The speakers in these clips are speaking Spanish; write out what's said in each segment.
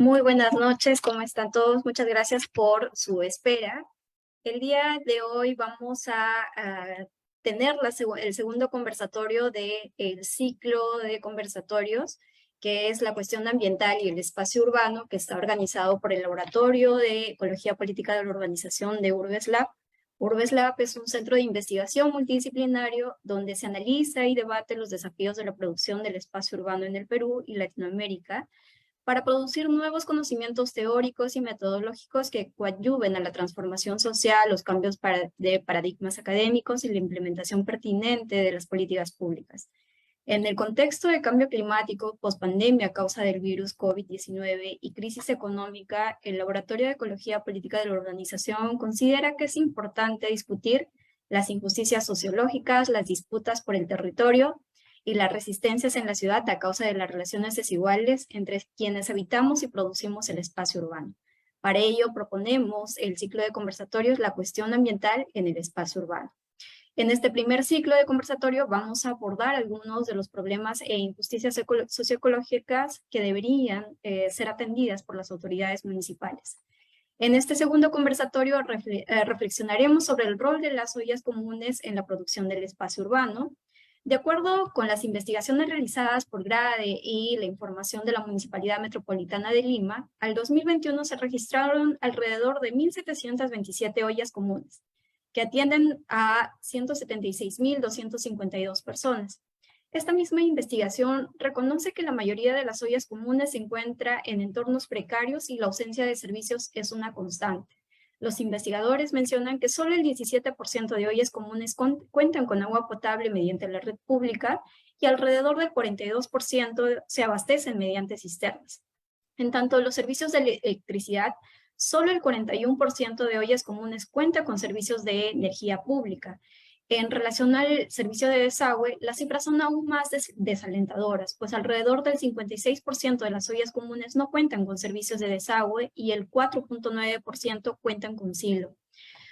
Muy buenas noches, ¿cómo están todos? Muchas gracias por su espera. El día de hoy vamos a tener el segundo conversatorio del ciclo de conversatorios, que es la cuestión ambiental y el espacio urbano, que está organizado por el Laboratorio de Ecología Política de la Urbanización de UrbesLab. UrbesLab es un centro de investigación multidisciplinario donde se analiza y debate los desafíos de la producción del espacio urbano en el Perú y Latinoamérica, para producir nuevos conocimientos teóricos y metodológicos que coadyuven a la transformación social, los cambios de paradigmas académicos y la implementación pertinente de las políticas públicas. En el contexto de cambio climático, pospandemia a causa del virus COVID-19 y crisis económica, el Laboratorio de Ecología Política de la Organización considera que es importante discutir las injusticias sociológicas, las disputas por el territorio y las resistencias en la ciudad a causa de las relaciones desiguales entre quienes habitamos y producimos el espacio urbano. Para ello, proponemos el ciclo de conversatorios La cuestión ambiental en el espacio urbano. En este primer ciclo de conversatorio vamos a abordar algunos de los problemas e injusticias socioecológicas que deberían ser atendidas por las autoridades municipales. En este segundo conversatorio reflexionaremos sobre el rol de las ollas comunes en la producción del espacio urbano. De acuerdo con las investigaciones realizadas por GRADE y la información de la Municipalidad Metropolitana de Lima, al 2021 se registraron alrededor de 1.727 ollas comunes, que atienden a 176.252 personas. Esta misma investigación reconoce que la mayoría de las ollas comunes se encuentra en entornos precarios y la ausencia de servicios es una constante. Los investigadores mencionan que solo el 17% de ollas comunes cuentan con agua potable mediante la red pública y alrededor del 42% se abastecen mediante cisternas. En tanto, los servicios de electricidad, solo el 41% de ollas comunes cuenta con servicios de energía pública. En relación al servicio de desagüe, las cifras son aún más desalentadoras, pues alrededor del 56% de las ollas comunes no cuentan con servicios de desagüe y el 4.9% cuentan con silo.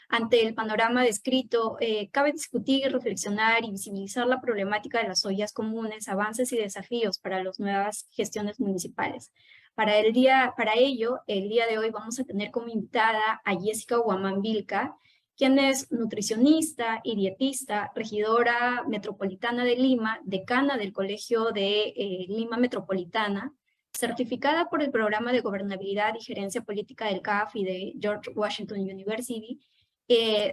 Ante el panorama descrito, cabe discutir, reflexionar y visibilizar la problemática de las ollas comunes, avances y desafíos para las nuevas gestiones municipales. Para ello, el día de hoy vamos a tener como invitada a Jessica Guamán Vilca, quien es nutricionista y dietista, regidora metropolitana de Lima, decana del Colegio de Lima Metropolitana, certificada por el Programa de Gobernabilidad y Gerencia Política del CAF y de George Washington University,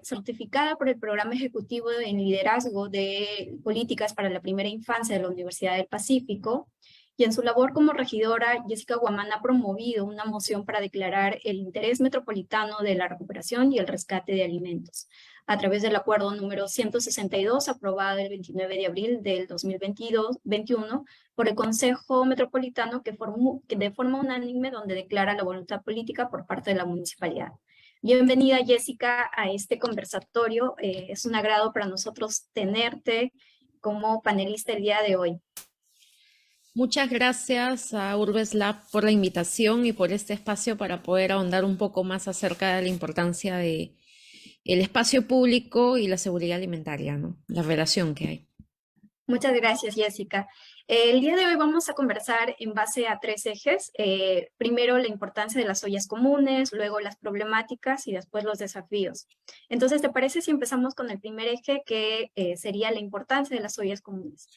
certificada por el Programa Ejecutivo en Liderazgo de Políticas para la Primera Infancia de la Universidad del Pacífico, y en su labor como regidora, Jessica Guamán ha promovido una moción para declarar el interés metropolitano de la recuperación y el rescate de alimentos, a través del acuerdo número 162, aprobado el 29 de abril del 2021 por el Consejo Metropolitano, que de forma unánime donde declara la voluntad política por parte de la municipalidad. Bienvenida, Jessica, a este conversatorio. Es un agrado para nosotros tenerte como panelista el día de hoy. Muchas gracias a Urbes Lab por la invitación y por este espacio para poder ahondar un poco más acerca de la importancia de el espacio público y la seguridad alimentaria, ¿no? La relación que hay. Muchas gracias, Jessica. El día de hoy vamos a conversar en base a tres ejes. Primero, la importancia de las ollas comunes, luego las problemáticas y después los desafíos. Entonces, ¿te parece si empezamos con el primer eje, que sería la importancia de las ollas comunes?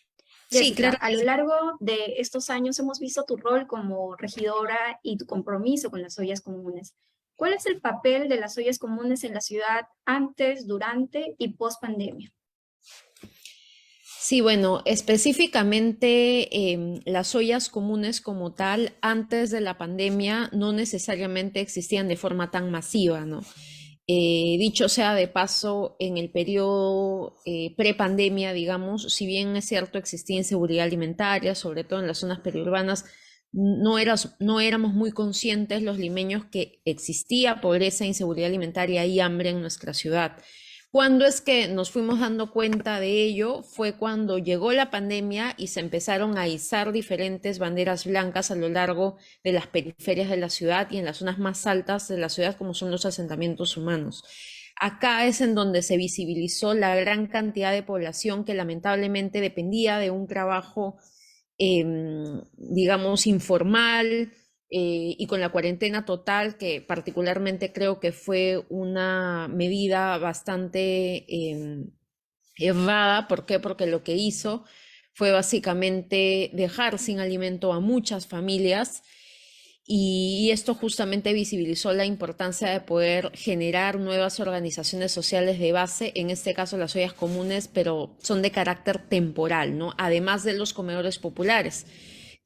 Sí, Jessica, claro a que lo sí. largo de estos años hemos visto tu rol como regidora y tu compromiso con las ollas comunes. ¿Cuál es el papel de las ollas comunes en la ciudad antes, durante y post pandemia? Sí, bueno, específicamente las ollas comunes como tal, antes de la pandemia, no necesariamente existían de forma tan masiva, ¿no? Dicho sea de paso, en el periodo prepandemia, digamos, si bien es cierto existía inseguridad alimentaria, sobre todo en las zonas periurbanas, no éramos muy conscientes los limeños que existía pobreza, inseguridad alimentaria y hambre en nuestra ciudad. Cuando es que nos fuimos dando cuenta de ello fue cuando llegó la pandemia y se empezaron a izar diferentes banderas blancas a lo largo de las periferias de la ciudad y en las zonas más altas de la ciudad, como son los asentamientos humanos. Acá es en donde se visibilizó la gran cantidad de población que lamentablemente dependía de un trabajo, digamos, informal, y con la cuarentena total, que particularmente creo que fue una medida bastante errada. ¿Por qué? Porque lo que hizo fue básicamente dejar sin alimento a muchas familias y esto justamente visibilizó la importancia de poder generar nuevas organizaciones sociales de base, en este caso las ollas comunes, pero son de carácter temporal, ¿no? Además de los comedores populares.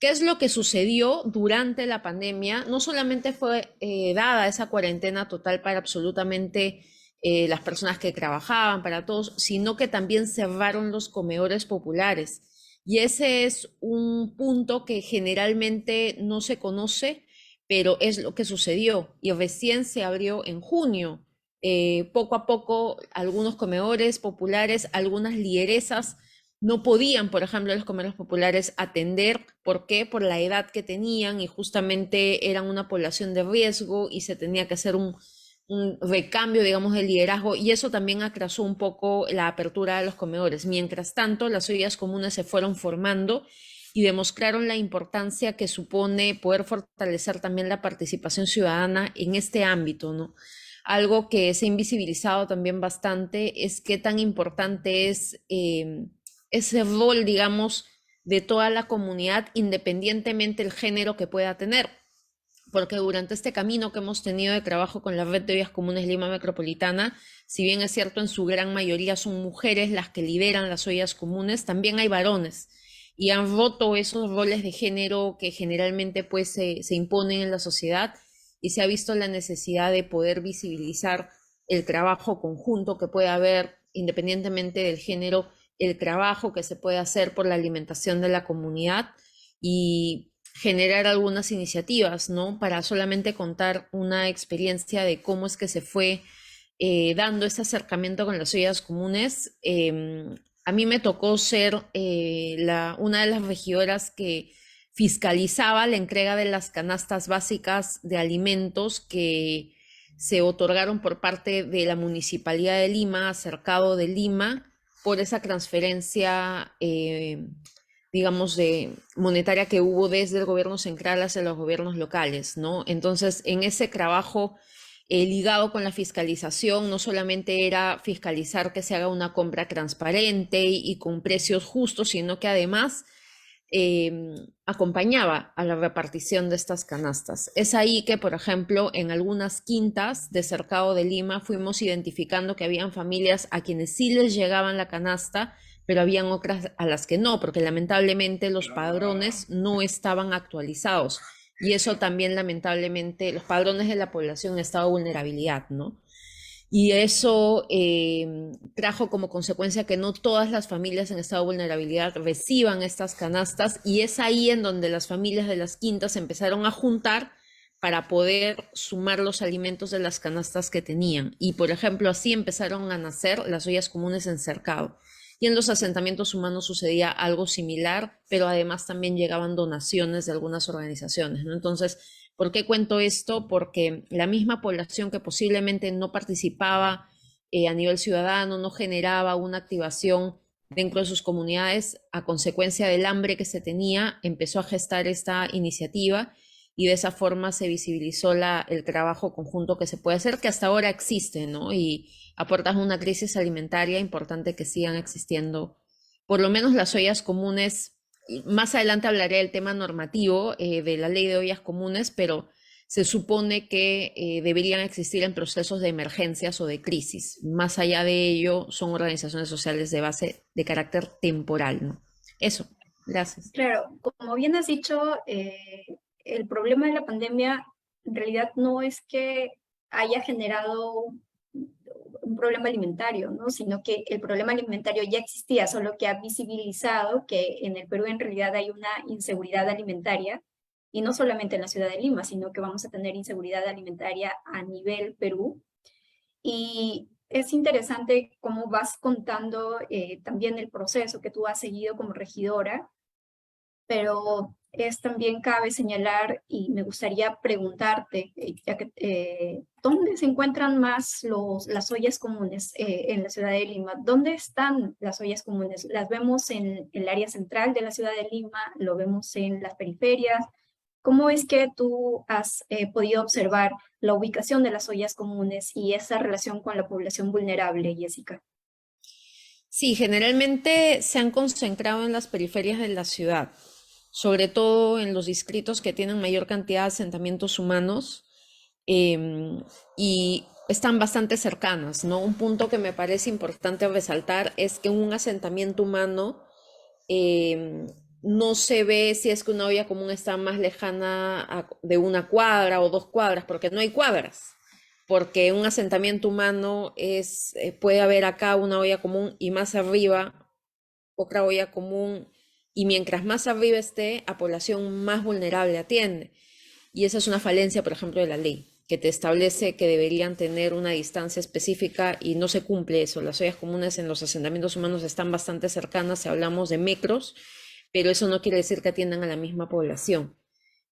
¿Qué es lo que sucedió durante la pandemia? No solamente fue dada esa cuarentena total para absolutamente las personas que trabajaban, para todos, sino que también cerraron los comedores populares. Y ese es un punto que generalmente no se conoce, pero es lo que sucedió y recién se abrió en junio. Poco a poco, algunos comedores populares, algunas lideresas no podían, por ejemplo, los comedores populares atender. ¿Por qué? Por la edad que tenían y justamente eran una población de riesgo y se tenía que hacer un recambio, digamos, del liderazgo y eso también atrasó un poco la apertura de los comedores. Mientras tanto, las ollas comunes se fueron formando y demostraron la importancia que supone poder fortalecer también la participación ciudadana en este ámbito, ¿no? Algo que se ha invisibilizado también bastante es qué tan importante es ese rol, digamos, de toda la comunidad, independientemente del género que pueda tener, porque durante este camino que hemos tenido de trabajo con la Red de Ollas Comunes Lima Metropolitana, si bien es cierto, en su gran mayoría son mujeres las que lideran las ollas comunes, también hay varones y han roto esos roles de género que generalmente pues se imponen en la sociedad y se ha visto la necesidad de poder visibilizar el trabajo conjunto que puede haber independientemente del género, el trabajo que se puede hacer por la alimentación de la comunidad y generar algunas iniciativas, ¿no? Para solamente contar una experiencia de cómo es que se fue dando este acercamiento con las ollas comunes. A mí me tocó ser una de las regidoras que fiscalizaba la entrega de las canastas básicas de alimentos que se otorgaron por parte de la Municipalidad de Lima, Cercado de Lima, por esa transferencia digamos, de monetaria que hubo desde el gobierno central hacia los gobiernos locales, ¿no? Entonces, en ese trabajo ligado con la fiscalización, no solamente era fiscalizar que se haga una compra transparente y con precios justos, sino que además acompañaba a la repartición de estas canastas. Es ahí que, por ejemplo, en algunas quintas de Cercado de Lima fuimos identificando que habían familias a quienes sí les llegaban la canasta, pero habían otras a las que no, porque lamentablemente los padrones no estaban actualizados. Y eso también lamentablemente, los padrones de la población en estado de vulnerabilidad, ¿no? Y eso trajo como consecuencia que no todas las familias en estado de vulnerabilidad reciban estas canastas y es ahí en donde las familias de las quintas empezaron a juntar para poder sumar los alimentos de las canastas que tenían. Y por ejemplo, así empezaron a nacer las ollas comunes en Cercado. Y en los asentamientos humanos sucedía algo similar, pero además también llegaban donaciones de algunas organizaciones, ¿no? Entonces, ¿por qué cuento esto? Porque la misma población que posiblemente no participaba a nivel ciudadano, no generaba una activación dentro de sus comunidades, a consecuencia del hambre que se tenía, empezó a gestar esta iniciativa y de esa forma se visibilizó el trabajo conjunto que se puede hacer, que hasta ahora existe, ¿no? Y aporta una crisis alimentaria importante que sigan existiendo, por lo menos las ollas comunes. Más adelante hablaré del tema normativo de la ley de ollas comunes, pero se supone que deberían existir en procesos de emergencias o de crisis. Más allá de ello, son organizaciones sociales de base de carácter temporal, ¿no? Eso, gracias. Claro, como bien has dicho, el problema de la pandemia en realidad no es que haya generado un problema alimentario, ¿no? Sino que el problema alimentario ya existía, solo que ha visibilizado que en el Perú en realidad hay una inseguridad alimentaria, y no solamente en la ciudad de Lima, sino que vamos a tener inseguridad alimentaria a nivel Perú. Y es interesante cómo vas contando también el proceso que tú has seguido como regidora, pero es también cabe señalar y me gustaría preguntarte, ya que, ¿dónde se encuentran más las ollas comunes en la ciudad de Lima? ¿Dónde están las ollas comunes? ¿Las vemos en el área central de la ciudad de Lima? ¿Lo vemos en las periferias? ¿Cómo es que tú has podido observar la ubicación de las ollas comunes y esa relación con la población vulnerable, Jessica? Sí, generalmente se han concentrado en las periferias de la ciudad, sobre todo en los distritos que tienen mayor cantidad de asentamientos humanos, y están bastante cercanas, ¿no? Un punto que me parece importante resaltar es que un asentamiento humano em, no se ve si es que una olla común está más lejana de una cuadra o 2 cuadras, porque no hay cuadras, porque un asentamiento humano puede haber acá una olla común y más arriba otra olla común, y mientras más arriba esté, a población más vulnerable atiende. Y esa es una falencia, por ejemplo, de la ley, que te establece que deberían tener una distancia específica y no se cumple eso. Las ollas comunes en los asentamientos humanos están bastante cercanas si hablamos de metros, pero eso no quiere decir que atiendan a la misma población.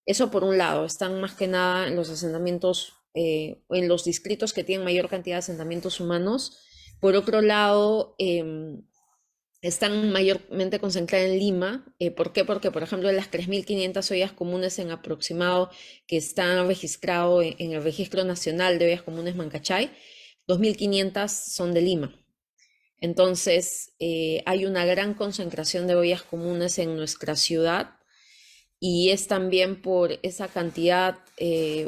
Eso por un lado, están más que nada en los asentamientos, en los distritos que tienen mayor cantidad de asentamientos humanos. Por otro lado, están mayormente concentradas en Lima. ¿Por qué? Porque, por ejemplo, de las 3.500 ollas comunes en aproximado que están registrados en el Registro Nacional de Ollas Comunes Mancachay, 2.500 son de Lima. Entonces, hay una gran concentración de ollas comunes en nuestra ciudad, y es también por esa cantidad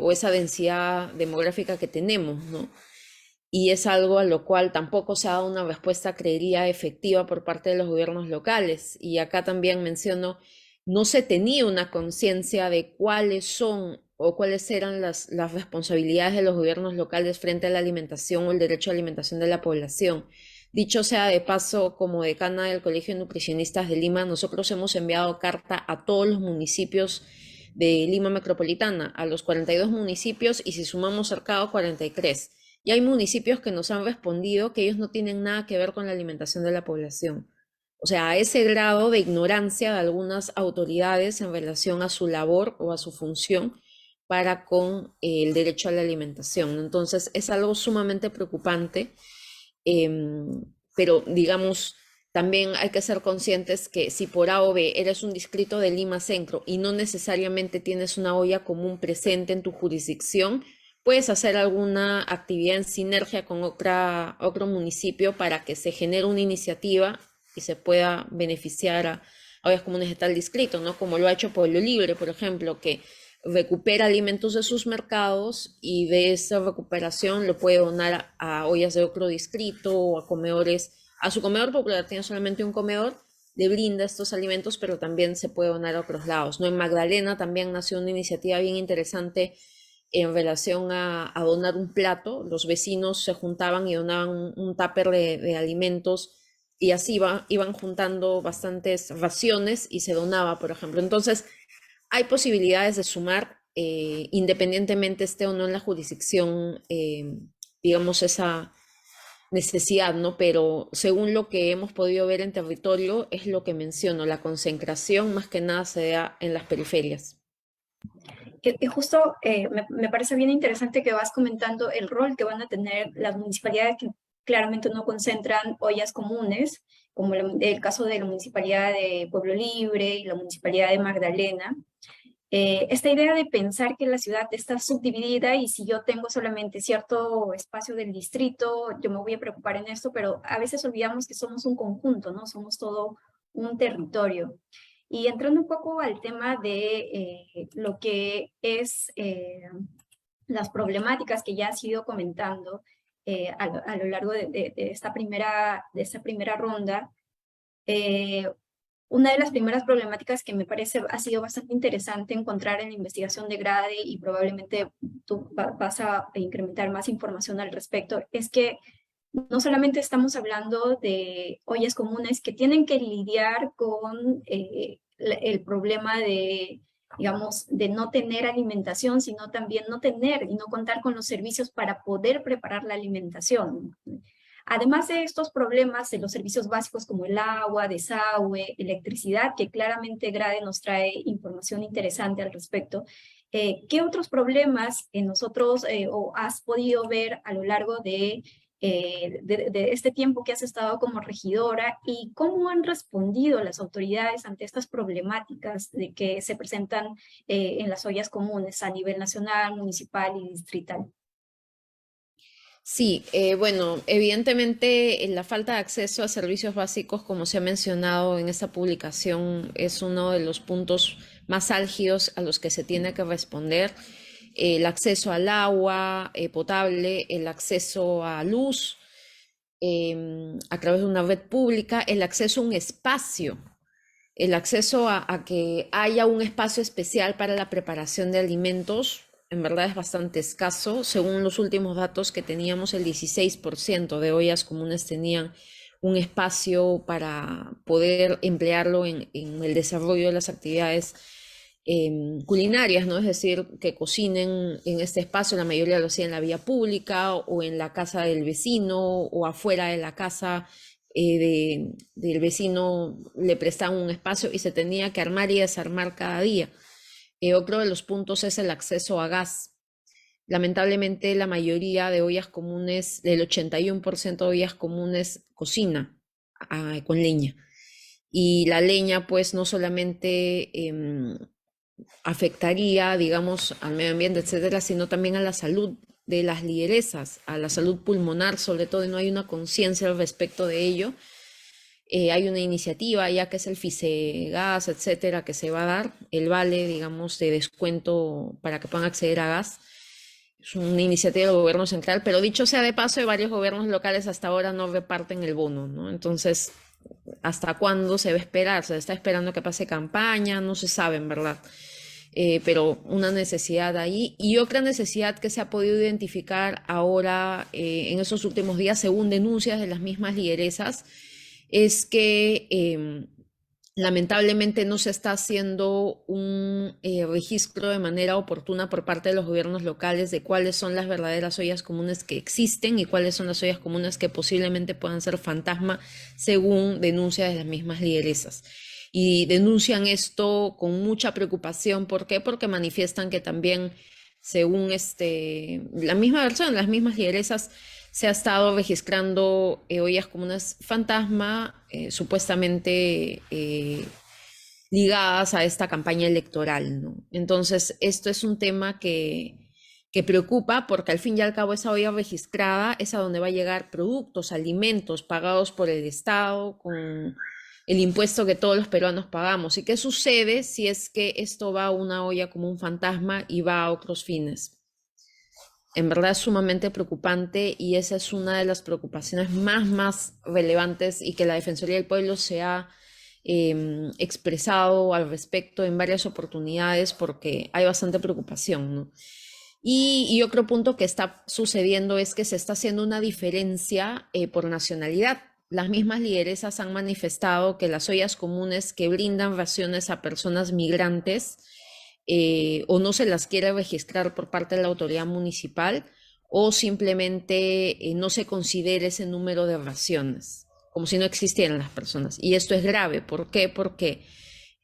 o esa densidad demográfica que tenemos, ¿no? Y es algo a lo cual tampoco se ha dado una respuesta, creería, efectiva por parte de los gobiernos locales. Y acá también menciono, no se tenía una conciencia de cuáles son o cuáles eran las responsabilidades de los gobiernos locales frente a la alimentación o el derecho a la alimentación de la población. Dicho sea de paso, como decana del Colegio de Nutricionistas de Lima, nosotros hemos enviado carta a todos los municipios de Lima Metropolitana, a los 42 municipios, y si sumamos Cercado, 43. Y hay municipios que nos han respondido que ellos no tienen nada que ver con la alimentación de la población. O sea, a ese grado de ignorancia de algunas autoridades en relación a su labor o a su función para con el derecho a la alimentación. Entonces, es algo sumamente preocupante, pero digamos, también hay que ser conscientes que si por A o B eres un distrito de Lima Centro y no necesariamente tienes una olla común presente en tu jurisdicción, puedes hacer alguna actividad en sinergia con otro municipio para que se genere una iniciativa y se pueda beneficiar a ollas comunes de tal distrito, ¿no? Como lo ha hecho Pueblo Libre, por ejemplo, que recupera alimentos de sus mercados y de esa recuperación lo puede donar a ollas de otro distrito o a comedores. A su comedor popular tiene solamente un comedor, le brinda estos alimentos, pero también se puede donar a otros lados, ¿no? En Magdalena también nació una iniciativa bien interesante en relación a donar un plato. Los vecinos se juntaban y donaban un tupper de alimentos, y así iban juntando bastantes raciones y se donaba, por ejemplo. Entonces, hay posibilidades de sumar, independientemente esté o no en la jurisdicción, digamos, esa necesidad, ¿no? Pero según lo que hemos podido ver en territorio, es lo que menciono, la concentración más que nada se da en las periferias. Y justo me parece bien interesante que vas comentando el rol que van a tener las municipalidades que claramente no concentran ollas comunes, como el caso de la Municipalidad de Pueblo Libre y la Municipalidad de Magdalena. Esta idea de pensar que la ciudad está subdividida y si yo tengo solamente cierto espacio del distrito, yo me voy a preocupar en esto, pero a veces olvidamos que somos un conjunto, ¿no? Somos todo un territorio. Y entrando un poco al tema de lo que es las problemáticas que ya has ido comentando a lo largo de esta primera ronda, una de las primeras problemáticas que me parece ha sido bastante interesante encontrar en la investigación de Grade, y probablemente tú vas a incrementar más información al respecto, es que no solamente estamos hablando de ollas comunes que tienen que lidiar con el problema de, digamos, de no tener alimentación, sino también no tener y no contar con los servicios para poder preparar la alimentación. Además de estos problemas de los servicios básicos como el agua, desagüe, electricidad, que claramente Grade nos trae información interesante al respecto, ¿qué otros problemas nosotros o has podido ver a lo largo de de este tiempo que has estado como regidora y cómo han respondido las autoridades ante estas problemáticas de que se presentan en las ollas comunes a nivel nacional, municipal y distrital. Sí, bueno, evidentemente la falta de acceso a servicios básicos, como se ha mencionado en esta publicación, es uno de los puntos más álgidos a los que se tiene que responder. El acceso al agua potable, el acceso a luz a través de una red pública, el acceso a un espacio, el acceso a que haya un espacio especial para la preparación de alimentos, en verdad es bastante escaso. Según los últimos datos que teníamos, el 16% de ollas comunes tenían un espacio para poder emplearlo en el desarrollo de las actividades culinarias, ¿no? Es decir, que cocinen en este espacio, la mayoría lo hacía en la vía pública o en la casa del vecino o afuera de la casa del vecino le prestaban un espacio y se tenía que armar y desarmar cada día. Otro de los puntos es el acceso a gas. Lamentablemente la mayoría de ollas comunes, del 81% de ollas comunes, cocina con leña. Y la leña pues no solamente afectaría, digamos, al medio ambiente, etcétera, sino también a la salud de las lideresas, a la salud pulmonar, sobre todo, y no hay una conciencia al respecto de ello. Hay una iniciativa ya que es el FICEGAS, etcétera, que se va a dar, el vale, digamos, de descuento para que puedan acceder a gas. Es una iniciativa del gobierno central, pero dicho sea de paso, varios gobiernos locales hasta ahora no reparten el bono, ¿no? Entonces, ¿hasta cuándo se va a esperar? Se está esperando que pase campaña, no se sabe, en verdad. Pero una necesidad ahí. Y otra necesidad que se ha podido identificar ahora en esos últimos días, según denuncias de las mismas lideresas, es que lamentablemente no se está haciendo un registro de manera oportuna por parte de los gobiernos locales de cuáles son las verdaderas ollas comunes que existen y cuáles son las ollas comunes que posiblemente puedan ser fantasma, según denuncias de las mismas lideresas. Y denuncian esto con mucha preocupación. ¿Por qué? Porque manifiestan que también, según la misma versión, las mismas lideresas, se ha estado registrando ollas comunes fantasma, supuestamente ligadas a esta campaña electoral, ¿no? Entonces, esto es un tema que preocupa porque al fin y al cabo esa olla registrada es a donde va a llegar productos, alimentos pagados por el Estado con el impuesto que todos los peruanos pagamos. ¿Y qué sucede si es que esto va a una olla como un fantasma y va a otros fines? En verdad es sumamente preocupante y esa es una de las preocupaciones más relevantes y que la Defensoría del Pueblo se ha expresado al respecto en varias oportunidades porque hay bastante preocupación, ¿no? Y otro punto que está sucediendo es que se está haciendo una diferencia por nacionalidad. Las mismas lideresas han manifestado que las ollas comunes que brindan raciones a personas migrantes o no se las quiere registrar por parte de la autoridad municipal o simplemente no se considera ese número de raciones, como si no existieran las personas. Y esto es grave. ¿Por qué? Porque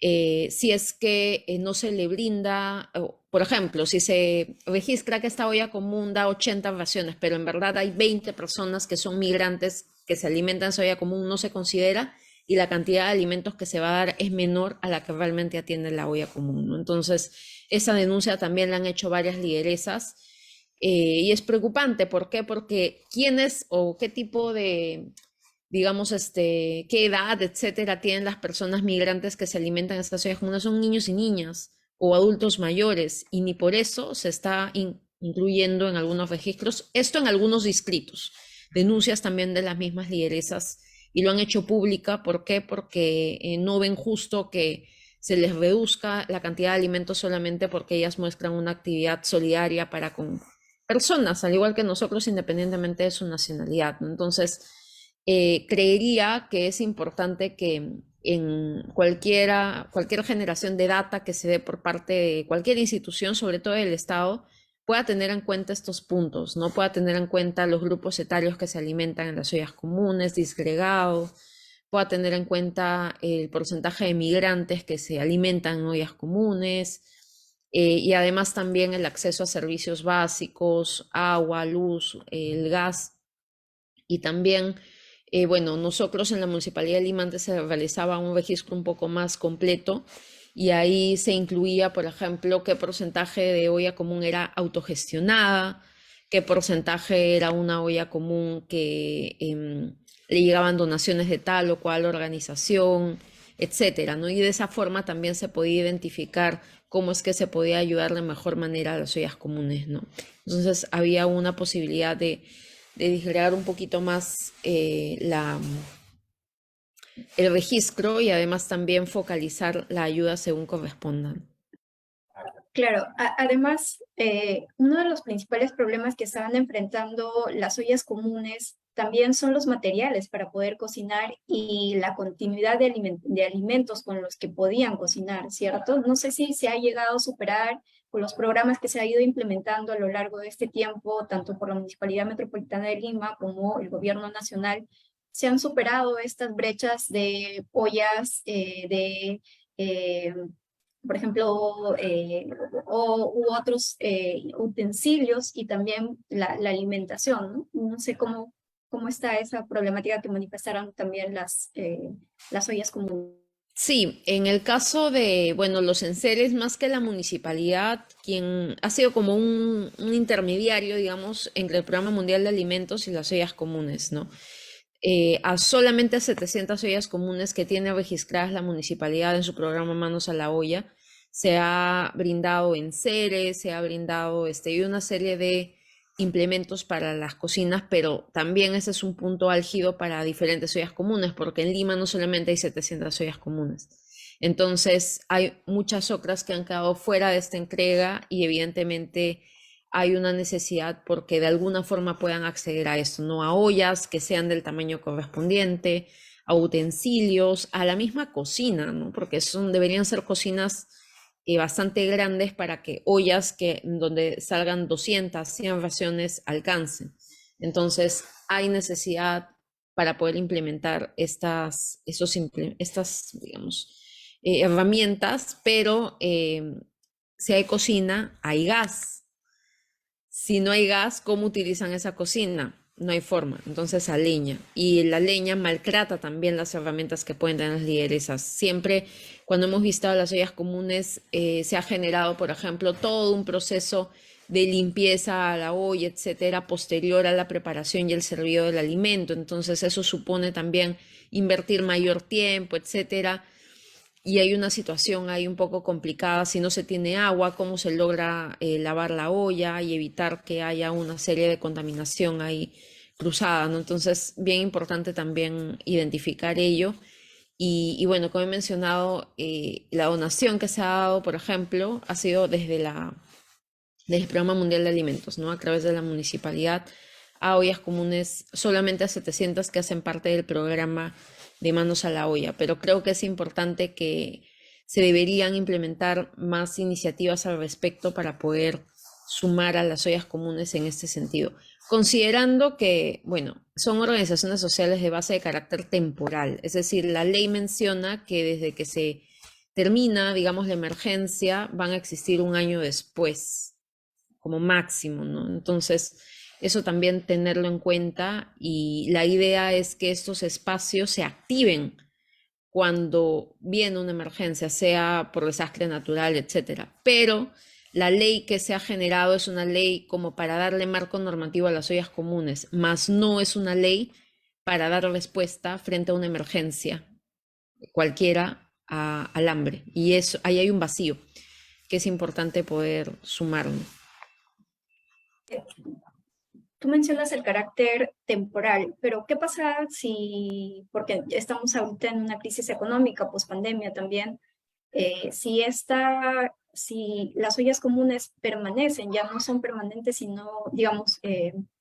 si es que no se le brinda, por ejemplo, si se registra que esta olla común da 80 raciones, pero en verdad hay 20 personas que son migrantes que se alimentan de esa olla común, no se considera y la cantidad de alimentos que se va a dar es menor a la que realmente atiende la olla común, ¿no? Entonces, esa denuncia también la han hecho varias lideresas y es preocupante. ¿Por qué? Porque quiénes o qué tipo de, digamos, qué edad, etcétera, tienen las personas migrantes que se alimentan en estas ollas comunes, son niños y niñas o adultos mayores, y ni por eso se está incluyendo en algunos registros, esto en algunos distritos, denuncias también de las mismas lideresas, y lo han hecho pública. ¿Por qué? Porque no ven justo que se les reduzca la cantidad de alimentos solamente porque ellas muestran una actividad solidaria para con personas, al igual que nosotros, independientemente de su nacionalidad, ¿no? Entonces, creería que es importante que en cualquier generación de data que se dé por parte de cualquier institución, sobre todo del Estado, pueda tener en cuenta estos puntos, ¿no? Pueda tener en cuenta los grupos etarios que se alimentan en las ollas comunes, disgregados, pueda tener en cuenta el porcentaje de migrantes que se alimentan en ollas comunes, y además también el acceso a servicios básicos, agua, luz, el gas, Y también, bueno, nosotros en la Municipalidad de Lima antes se realizaba un registro un poco más completo y ahí se incluía, por ejemplo, qué porcentaje de olla común era autogestionada, qué porcentaje era una olla común que le llegaban donaciones de tal o cual organización, etcétera, ¿no? Y de esa forma también se podía identificar cómo es que se podía ayudar de mejor manera a las ollas comunes, ¿no? Entonces había una posibilidad de disgregar un poquito más el registro y además también focalizar la ayuda según correspondan. Claro, además, uno de los principales problemas que estaban enfrentando las ollas comunes también son los materiales para poder cocinar y la continuidad de alimentos con los que podían cocinar, ¿cierto? No sé si se ha llegado a superar con los programas que se ha ido implementando a lo largo de este tiempo, tanto por la Municipalidad Metropolitana de Lima como el Gobierno Nacional, se han superado estas brechas de ollas, eh, por ejemplo, u otros utensilios y también la alimentación, ¿no? No sé cómo está esa problemática que manifestaron también las ollas comunes. Sí, en el caso de, bueno, los enseres, más que la municipalidad, quien ha sido como un intermediario, digamos, entre el Programa Mundial de Alimentos y las ollas comunes, ¿no? A solamente 700 ollas comunes que tiene registradas la municipalidad en su programa Manos a la Olla, se ha brindado enseres, se ha brindado y una serie de implementos para las cocinas, pero también ese es un punto álgido para diferentes ollas comunes, porque en Lima no solamente hay 700 ollas comunes. Entonces hay muchas otras que han quedado fuera de esta entrega y evidentemente hay una necesidad porque de alguna forma puedan acceder a esto, ¿no? A ollas que sean del tamaño correspondiente, a utensilios, a la misma cocina, ¿no? Porque deberían ser cocinas bastante grandes para que ollas donde salgan 200, 100 raciones alcancen. Entonces, hay necesidad para poder implementar estas, digamos, herramientas, pero si hay cocina, hay gas. Si no hay gas, ¿cómo utilizan esa cocina? No hay forma. Entonces a leña. Y la leña maltrata también las herramientas que pueden tener las lideresas. Siempre cuando hemos visto las ollas comunes, se ha generado, por ejemplo, todo un proceso de limpieza a la olla, etcétera, posterior a la preparación y el servido del alimento. Entonces eso supone también invertir mayor tiempo, etcétera, y hay una situación ahí un poco complicada. Si no se tiene agua, cómo se logra lavar la olla y evitar que haya una serie de contaminación ahí cruzada, ¿no? Entonces, bien importante también identificar ello. Y bueno, como he mencionado, la donación que se ha dado, por ejemplo, ha sido desde el Programa Mundial de Alimentos, ¿no? A través de la municipalidad a ollas comunes, solamente a 700 que hacen parte del programa de Manos a la Olla, pero creo que es importante que se deberían implementar más iniciativas al respecto para poder sumar a las ollas comunes en este sentido, considerando que, bueno, son organizaciones sociales de base de carácter temporal, es decir, la ley menciona que desde que se termina, digamos, la emergencia, van a existir un año después, como máximo, ¿no? Entonces, eso también tenerlo en cuenta y la idea es que estos espacios se activen cuando viene una emergencia, sea por desastre natural, etcétera. Pero la ley que se ha generado es una ley como para darle marco normativo a las ollas comunes, más no es una ley para dar respuesta frente a una emergencia cualquiera al hambre. Y eso, ahí hay un vacío que es importante poder sumarlo. Tú mencionas el carácter temporal, pero ¿qué pasa porque estamos ahorita en una crisis económica, post-pandemia también, si las ollas comunes permanecen, ya no son permanentes, sino, digamos,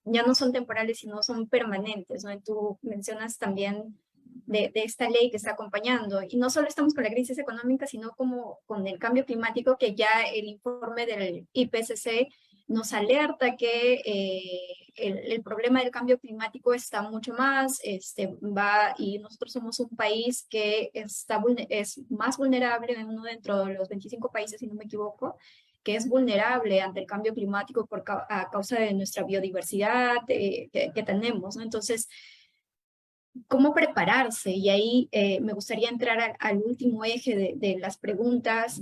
ya no son temporales, sino son permanentes, ¿no? Y tú mencionas también de esta ley que está acompañando, y no solo estamos con la crisis económica, sino como con el cambio climático, que ya el informe del IPCC nos alerta que el problema del cambio climático está mucho más, y nosotros somos un país que es más vulnerable, uno dentro de los 25 países, si no me equivoco, que es vulnerable ante el cambio climático a causa de nuestra biodiversidad que tenemos, ¿no? Entonces, ¿cómo prepararse? Y ahí me gustaría entrar al último eje de las preguntas.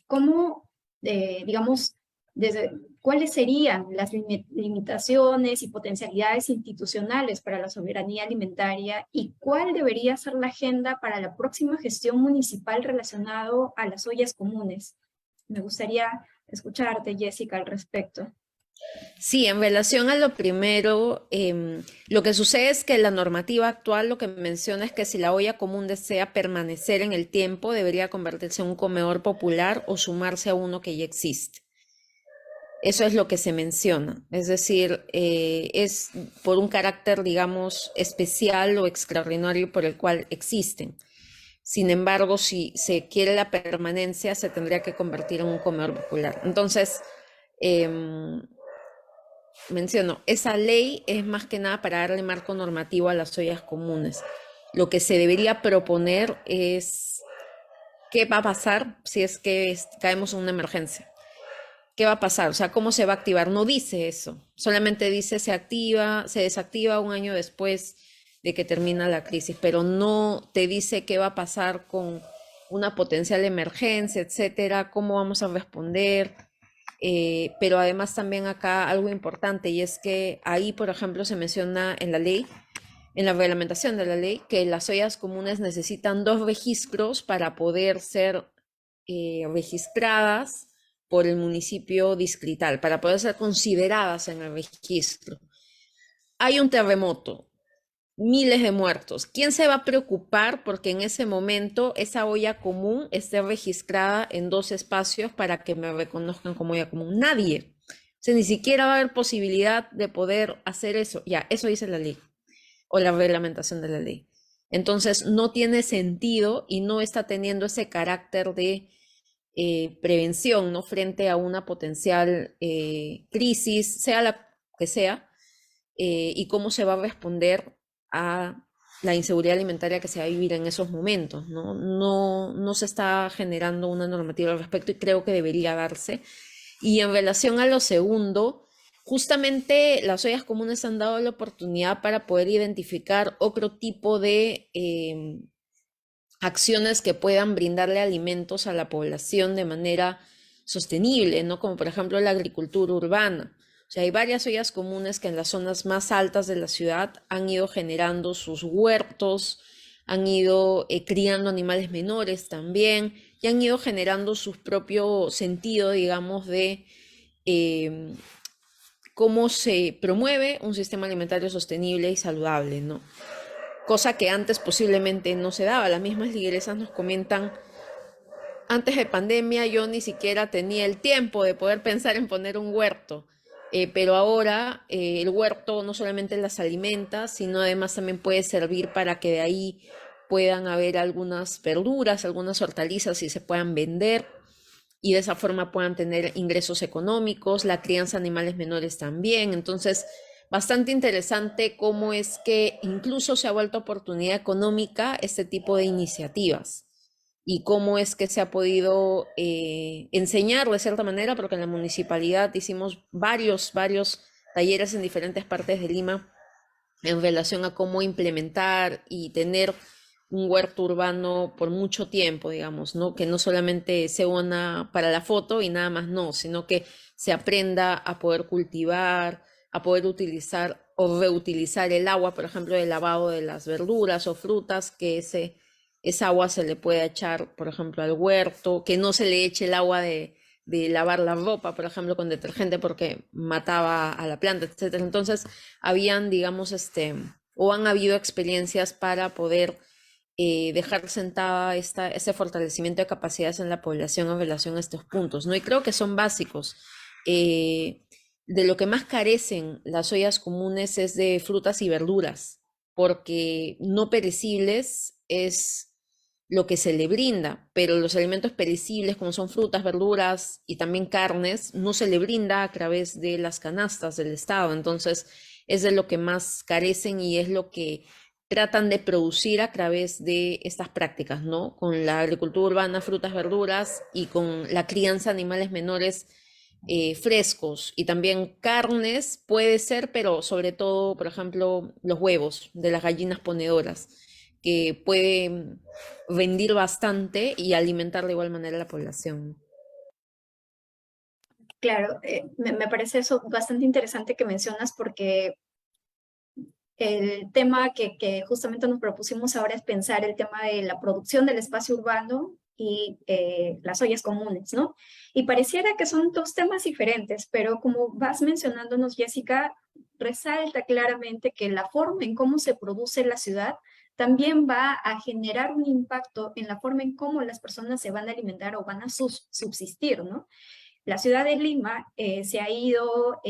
¿Cómo, digamos, desde, cuáles serían las limitaciones y potencialidades institucionales para la soberanía alimentaria y cuál debería ser la agenda para la próxima gestión municipal relacionado a las ollas comunes? Me gustaría escucharte, Jessica, al respecto. Sí, en relación a lo primero, lo que sucede es que la normativa actual lo que menciona es que si la olla común desea permanecer en el tiempo, debería convertirse en un comedor popular o sumarse a uno que ya existe. Eso es lo que se menciona, es decir, es por un carácter, digamos, especial o extraordinario por el cual existen. Sin embargo, si se quiere la permanencia, se tendría que convertir en un comedor popular. Entonces, em, menciono, esa ley es más que nada para darle marco normativo a las ollas comunes. Lo que se debería proponer es qué va a pasar si es que caemos en una emergencia. ¿Qué va a pasar? O sea, ¿cómo se va a activar? No dice eso. Solamente dice se activa, se desactiva un año después de que termina la crisis, pero no te dice qué va a pasar con una potencial emergencia, etcétera, cómo vamos a responder. Pero además también acá algo importante y es que ahí, por ejemplo, se menciona en la ley, en la reglamentación de la ley, que las ollas comunes necesitan 2 registros para poder ser registradas por el municipio distrital, para poder ser consideradas en el registro. Hay un terremoto, miles de muertos. ¿Quién se va a preocupar porque en ese momento esa olla común esté registrada en 2 espacios para que me reconozcan como olla común? Nadie. O sea, ni siquiera va a haber posibilidad de poder hacer eso. Ya, eso dice la ley o la reglamentación de la ley. Entonces, no tiene sentido y no está teniendo ese carácter de prevención, ¿no? Frente a una potencial crisis, sea la que sea, y cómo se va a responder a la inseguridad alimentaria que se va a vivir en esos momentos, ¿no? No se está generando una normativa al respecto y creo que debería darse. Y en relación a lo segundo, justamente las ollas comunes han dado la oportunidad para poder identificar otro tipo de acciones que puedan brindarle alimentos a la población de manera sostenible, ¿no? Como por ejemplo la agricultura urbana. O sea, hay varias ollas comunes que en las zonas más altas de la ciudad han ido generando sus huertos, han ido criando animales menores también, y han ido generando su propio sentido, digamos, de eh, cómo se promueve un sistema alimentario sostenible y saludable, ¿no? Cosa que antes posiblemente no se daba. Las mismas lideresas nos comentan, antes de pandemia yo ni siquiera tenía el tiempo de poder pensar en poner un huerto, pero ahora el huerto no solamente las alimenta, sino además también puede servir para que de ahí puedan haber algunas verduras, algunas hortalizas y se puedan vender y de esa forma puedan tener ingresos económicos, la crianza de animales menores también. Entonces, bastante interesante cómo es que incluso se ha vuelto oportunidad económica este tipo de iniciativas y cómo es que se ha podido enseñar de cierta manera, porque en la municipalidad hicimos varios talleres en diferentes partes de Lima en relación a cómo implementar y tener un huerto urbano por mucho tiempo, digamos, ¿no? Que no solamente sea una para la foto y nada más no, sino que se aprenda a poder cultivar, a poder utilizar o reutilizar el agua, por ejemplo, del lavado de las verduras o frutas, que esa agua se le puede echar, por ejemplo, al huerto, que no se le eche el agua de lavar la ropa, por ejemplo, con detergente porque mataba a la planta, etcétera. Entonces, habían, digamos, o han habido experiencias para poder dejar sentada ese fortalecimiento de capacidades en la población en relación a estos puntos, ¿no? Y creo que son básicos. De lo que más carecen las ollas comunes es de frutas y verduras, porque no perecibles es lo que se le brinda, pero los alimentos perecibles, como son frutas, verduras y también carnes, no se le brinda a través de las canastas del Estado. Entonces, es de lo que más carecen y es lo que tratan de producir a través de estas prácticas, ¿no? Con la agricultura urbana, frutas, verduras y con la crianza de animales menores frescos y también carnes, puede ser, pero sobre todo, por ejemplo, los huevos de las gallinas ponedoras, que pueden rendir bastante y alimentar de igual manera a la población. Claro, me parece eso bastante interesante que mencionas porque el tema que justamente nos propusimos ahora es pensar el tema de la producción del espacio urbano y las ollas comunes, ¿no? Y pareciera que son dos temas diferentes, pero como vas mencionándonos, Jessica, resalta claramente que la forma en cómo se produce la ciudad también va a generar un impacto en la forma en cómo las personas se van a alimentar o van a subsistir, ¿no? La ciudad de Lima se ha ido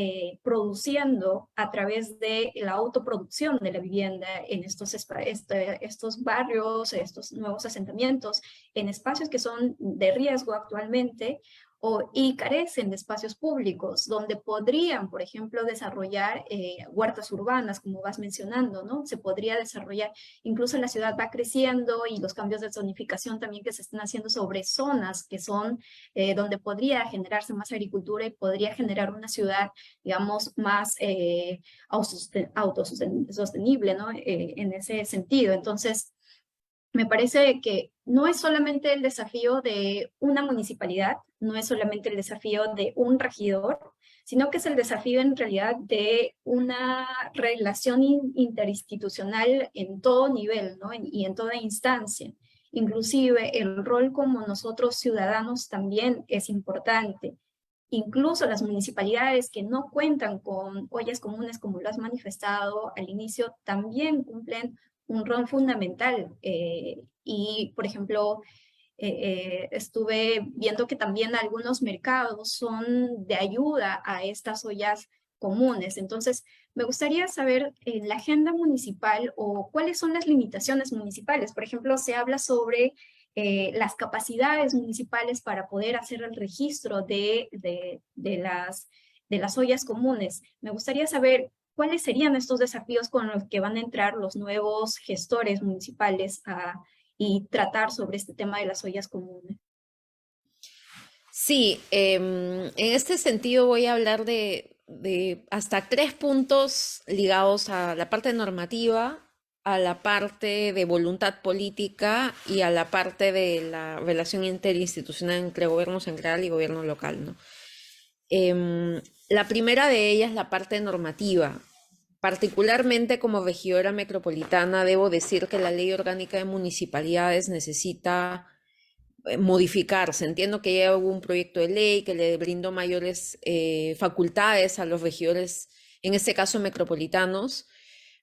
produciendo a través de la autoproducción de la vivienda en estos barrios, estos nuevos asentamientos, en espacios que son de riesgo actualmente y carecen de espacios públicos donde podrían, por ejemplo, desarrollar huertas urbanas, como vas mencionando, ¿no? Se podría desarrollar, incluso la ciudad va creciendo y los cambios de zonificación también que se están haciendo sobre zonas que son donde podría generarse más agricultura y podría generar una ciudad, digamos, más autosostenible, ¿no? En ese sentido. Entonces, me parece que no es solamente el desafío de una municipalidad, no es solamente el desafío de un regidor, sino que es el desafío en realidad de una relación interinstitucional en todo nivel, ¿no? Y en toda instancia. Inclusive el rol como nosotros ciudadanos también es importante. Incluso las municipalidades que no cuentan con ollas comunes, como lo has manifestado al inicio, también cumplen un rol fundamental. Y, por ejemplo, estuve viendo que también algunos mercados son de ayuda a estas ollas comunes. Entonces, me gustaría saber en la agenda municipal o cuáles son las limitaciones municipales. Por ejemplo, se habla sobre las capacidades municipales para poder hacer el registro de las ollas comunes. Me gustaría saber cuáles serían estos desafíos con los que van a entrar los nuevos gestores municipales y tratar sobre este tema de las ollas comunes. Sí, en este sentido voy a hablar de hasta tres puntos ligados a la parte normativa, a la parte de voluntad política y a la parte de la relación interinstitucional entre gobierno central y gobierno local, ¿no? La primera de ellas es la parte normativa. Particularmente como regidora metropolitana, debo decir que la Ley Orgánica de Municipalidades necesita modificarse. Entiendo que ya hubo un proyecto de ley que le brindó mayores facultades a los regidores, en este caso metropolitanos,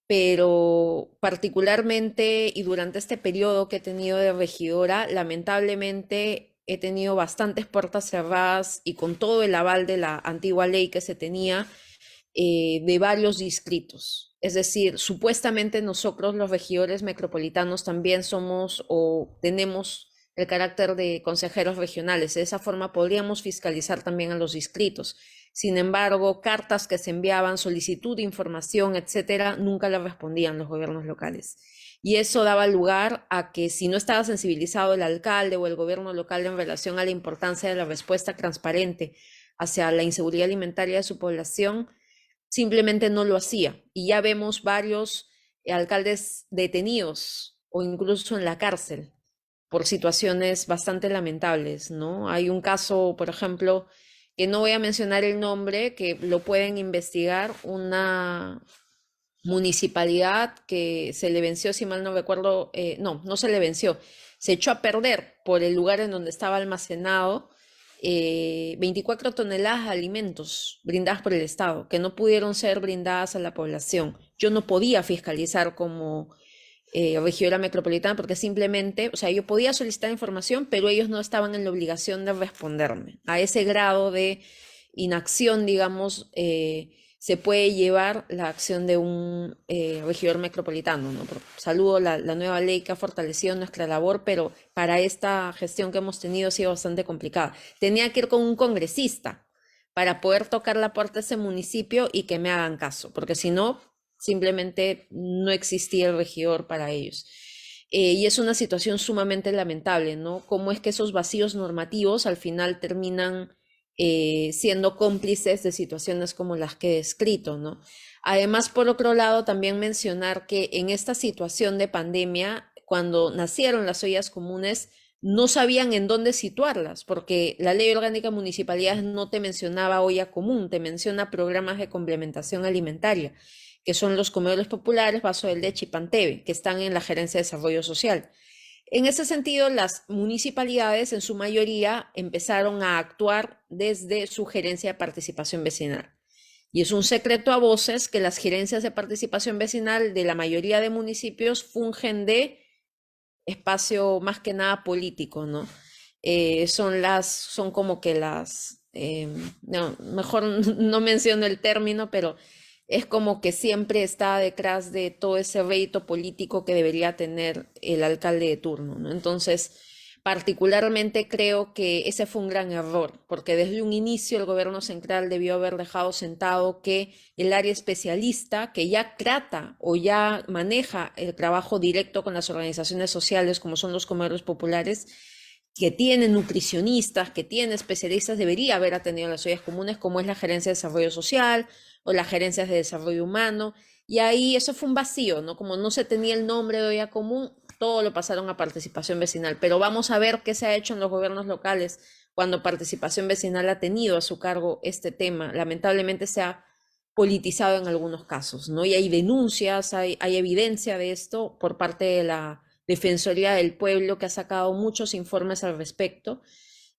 pero particularmente y durante este periodo que he tenido de regidora, lamentablemente he tenido bastantes puertas cerradas y con todo el aval de la antigua ley que se tenía de varios distritos. Es decir, supuestamente nosotros los regidores metropolitanos también somos o tenemos el carácter de consejeros regionales. De esa forma podríamos fiscalizar también a los distritos. Sin embargo, cartas que se enviaban, solicitud de información, etcétera, nunca las respondían los gobiernos locales. Y eso daba lugar a que si no estaba sensibilizado el alcalde o el gobierno local en relación a la importancia de la respuesta transparente hacia la inseguridad alimentaria de su población, simplemente no lo hacía. Y ya vemos varios alcaldes detenidos o incluso en la cárcel por situaciones bastante lamentables, ¿no? Hay un caso, por ejemplo, que no voy a mencionar el nombre, que lo pueden investigar, una municipalidad que se le venció, si mal no recuerdo, no se le venció, se echó a perder por el lugar en donde estaba almacenado 24 toneladas de alimentos brindadas por el Estado, que no pudieron ser brindadas a la población. Yo no podía fiscalizar como regidora metropolitana porque simplemente, o sea, yo podía solicitar información, pero ellos no estaban en la obligación de responderme. A ese grado de inacción, digamos, se puede llevar la acción de un regidor metropolitano, ¿no? Saludo la nueva ley que ha fortalecido nuestra labor, pero para esta gestión que hemos tenido ha sido bastante complicada. Tenía que ir con un congresista para poder tocar la puerta de ese municipio y que me hagan caso, porque si no, simplemente no existía el regidor para ellos. Y es una situación sumamente lamentable, ¿no? Cómo es que esos vacíos normativos al final terminan siendo cómplices de situaciones como las que he descrito, ¿no? Además, por otro lado, también mencionar que en esta situación de pandemia, cuando nacieron las ollas comunes, no sabían en dónde situarlas, porque la Ley Orgánica de Municipalidades no te mencionaba olla común, te menciona programas de complementación alimentaria, que son los comedores populares, Vaso del Leche y Panteve, que están en la Gerencia de Desarrollo Social. En ese sentido, las municipalidades en su mayoría empezaron a actuar desde su gerencia de participación vecinal. Y es un secreto a voces que las gerencias de participación vecinal de la mayoría de municipios fungen de espacio más que nada político, ¿no? Son como que no, mejor no menciono el término, pero es como que siempre está detrás de todo ese rédito político que debería tener el alcalde de turno, ¿no? Entonces, particularmente creo que ese fue un gran error, porque desde un inicio el gobierno central debió haber dejado sentado que el área especialista, que ya trata o ya maneja el trabajo directo con las organizaciones sociales, como son los comedores populares, que tienen nutricionistas, que tienen especialistas, debería haber atendido las ollas comunes, como es la Gerencia de Desarrollo Social o las Gerencias de Desarrollo Humano. Y ahí eso fue un vacío, ¿no? Como no se tenía el nombre de olla común, todo lo pasaron a participación vecinal. Pero vamos a ver qué se ha hecho en los gobiernos locales cuando participación vecinal ha tenido a su cargo este tema. Lamentablemente se ha politizado en algunos casos, ¿no? Y hay denuncias, hay evidencia de esto por parte de la Defensoría del Pueblo, que ha sacado muchos informes al respecto,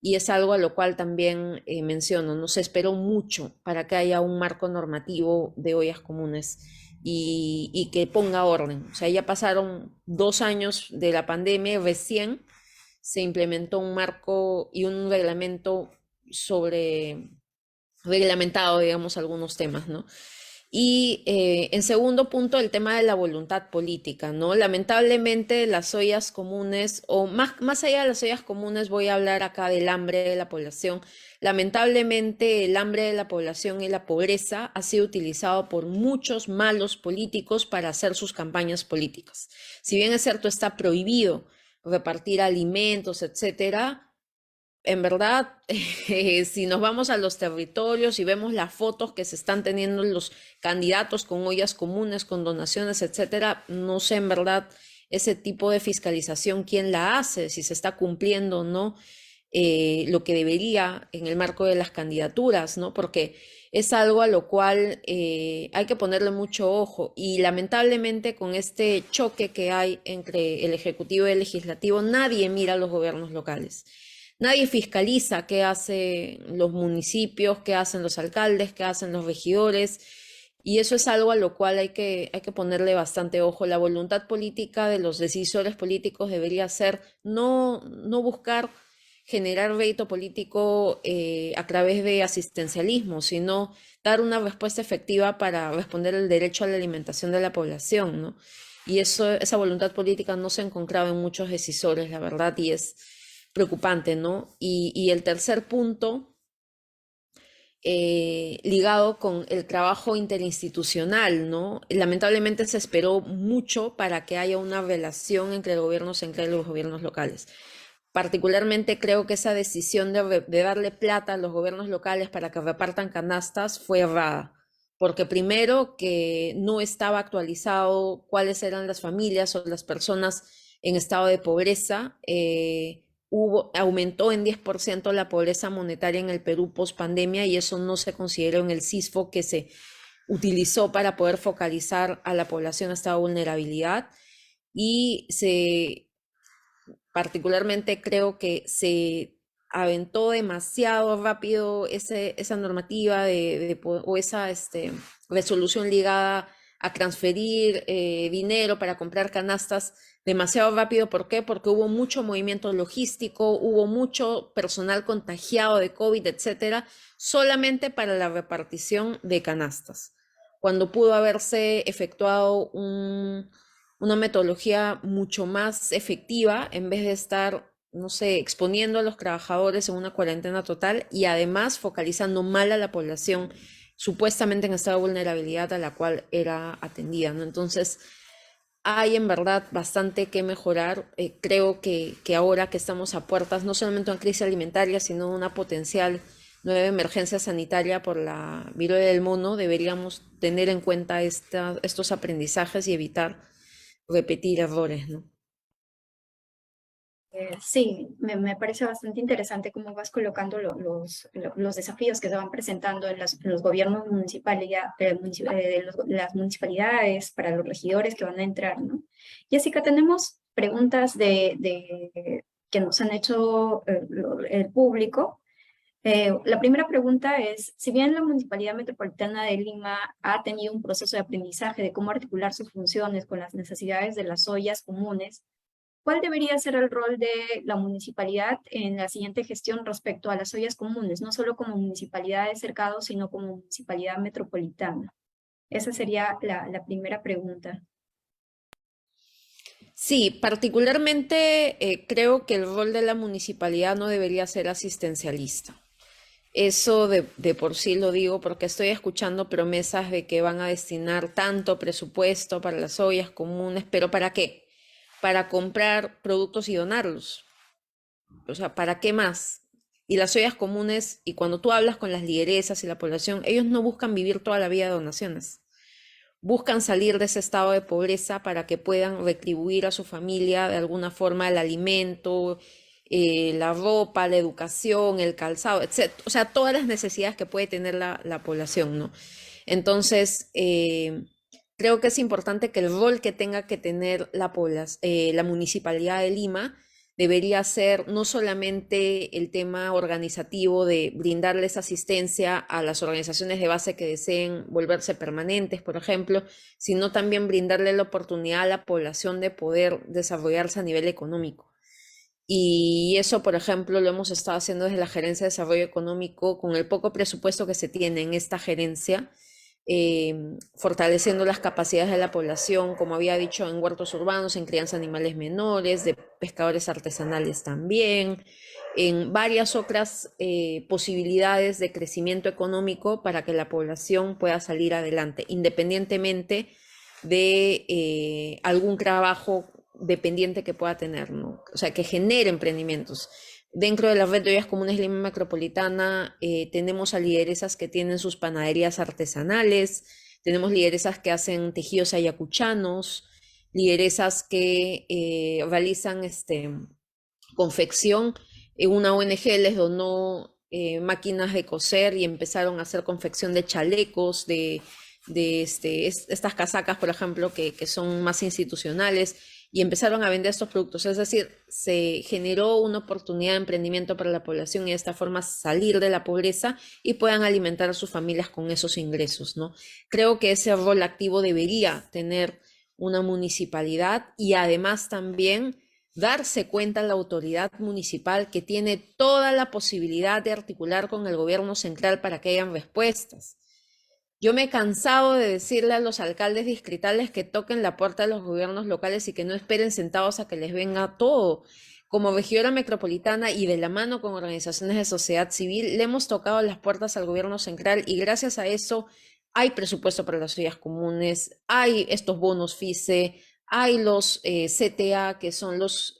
y es algo a lo cual también menciono, no se esperó mucho para que haya un marco normativo de ollas comunes y que ponga orden. O sea, ya pasaron 2 años de la pandemia y recién se implementó un marco y un reglamento reglamentado, digamos, algunos temas, ¿no? Y en segundo punto, el tema de la voluntad política, ¿no? Lamentablemente las ollas comunes, o más allá de las ollas comunes, voy a hablar acá del hambre de la población. Lamentablemente el hambre de la población y la pobreza ha sido utilizado por muchos malos políticos para hacer sus campañas políticas. Si bien es cierto, está prohibido repartir alimentos, etcétera, en verdad, si nos vamos a los territorios y vemos las fotos que se están teniendo los candidatos con ollas comunes, con donaciones, etcétera, no sé en verdad ese tipo de fiscalización quién la hace, si se está cumpliendo o no lo que debería en el marco de las candidaturas, ¿no? Porque es algo a lo cual hay que ponerle mucho ojo y lamentablemente con este choque que hay entre el Ejecutivo y el Legislativo, nadie mira a los gobiernos locales. Nadie fiscaliza qué hacen los municipios, qué hacen los alcaldes, qué hacen los regidores, y eso es algo a lo cual hay que ponerle bastante ojo. La voluntad política de los decisores políticos debería ser no buscar generar rédito político a través de asistencialismo, sino dar una respuesta efectiva para responder el derecho a la alimentación de la población, ¿no? Y esa voluntad política no se ha encontrado en muchos decisores, la verdad, y es preocupante, ¿no? Y el tercer punto, ligado con el trabajo interinstitucional, ¿no? Lamentablemente se esperó mucho para que haya una relación entre el gobierno central y los gobiernos locales. Particularmente creo que esa decisión de darle plata a los gobiernos locales para que repartan canastas fue errada, porque primero que no estaba actualizado cuáles eran las familias o las personas en estado de pobreza, aumentó en 10% la pobreza monetaria en el Perú post pandemia y eso no se consideró en el CISFO que se utilizó para poder focalizar a la población hasta vulnerabilidad y particularmente creo que se aventó demasiado rápido esa normativa o esa resolución ligada a transferir dinero para comprar canastas demasiado rápido. ¿Por qué? Porque hubo mucho movimiento logístico, hubo mucho personal contagiado de COVID, etcétera, solamente para la repartición de canastas, cuando pudo haberse efectuado una metodología mucho más efectiva en vez de estar, no sé, exponiendo a los trabajadores en una cuarentena total y además focalizando mal a la población supuestamente en estado de vulnerabilidad a la cual era atendida, ¿no? Entonces, hay en verdad bastante que mejorar. Creo que ahora que estamos a puertas no solamente de una crisis alimentaria, sino una potencial nueva emergencia sanitaria por la viruela del mono, deberíamos tener en cuenta estos aprendizajes y evitar repetir errores, ¿no? Sí, me parece bastante interesante cómo vas colocando los desafíos que se van presentando en los gobiernos de las municipalidades, para los regidores que van a entrar, ¿no? Jessica, tenemos preguntas que nos han hecho el público. La primera pregunta es, si bien la Municipalidad Metropolitana de Lima ha tenido un proceso de aprendizaje de cómo articular sus funciones con las necesidades de las ollas comunes, ¿cuál debería ser el rol de la municipalidad en la siguiente gestión respecto a las ollas comunes, no solo como municipalidad de cercado, sino como municipalidad metropolitana? Esa sería la primera pregunta. Sí, particularmente creo que el rol de la municipalidad no debería ser asistencialista. Eso de por sí lo digo porque estoy escuchando promesas de que van a destinar tanto presupuesto para las ollas comunes, pero ¿para qué? Para comprar productos y donarlos. O sea, ¿para qué más? Y las ollas comunes, y cuando tú hablas con las lideresas y la población, ellos no buscan vivir toda la vida de donaciones. Buscan salir de ese estado de pobreza para que puedan retribuir a su familia de alguna forma el alimento, la ropa, la educación, el calzado, etc. O sea, todas las necesidades que puede tener la población, ¿no? Entonces, creo que es importante que el rol que tenga que tener la Municipalidad de Lima debería ser no solamente el tema organizativo de brindarles asistencia a las organizaciones de base que deseen volverse permanentes, por ejemplo, sino también brindarle la oportunidad a la población de poder desarrollarse a nivel económico. Y eso, por ejemplo, lo hemos estado haciendo desde la Gerencia de Desarrollo Económico con el poco presupuesto que se tiene en esta gerencia, fortaleciendo las capacidades de la población, como había dicho, en huertos urbanos, en crianza de animales menores, de pescadores artesanales también, en varias otras posibilidades de crecimiento económico para que la población pueda salir adelante, independientemente de algún trabajo dependiente que pueda tener, ¿no? O sea, que genere emprendimientos. Dentro de la red de ollas comunes Lima Metropolitana tenemos a lideresas que tienen sus panaderías artesanales, tenemos lideresas que hacen tejidos ayacuchanos, lideresas que realizan confección. Una ONG les donó máquinas de coser y empezaron a hacer confección de chalecos, estas casacas, por ejemplo, que son más institucionales y empezaron a vender estos productos. Es decir, se generó una oportunidad de emprendimiento para la población y de esta forma salir de la pobreza y puedan alimentar a sus familias con esos ingresos, ¿no? Creo que ese rol activo debería tener una municipalidad y además también darse cuenta la autoridad municipal que tiene toda la posibilidad de articular con el gobierno central para que hayan respuestas. Yo me he cansado de decirle a los alcaldes distritales que toquen la puerta de los gobiernos locales y que no esperen sentados a que les venga todo. Como regidora metropolitana y de la mano con organizaciones de sociedad civil, le hemos tocado las puertas al gobierno central y gracias a eso hay presupuesto para las ollas comunes, hay estos bonos FICE, hay los CTA, que son los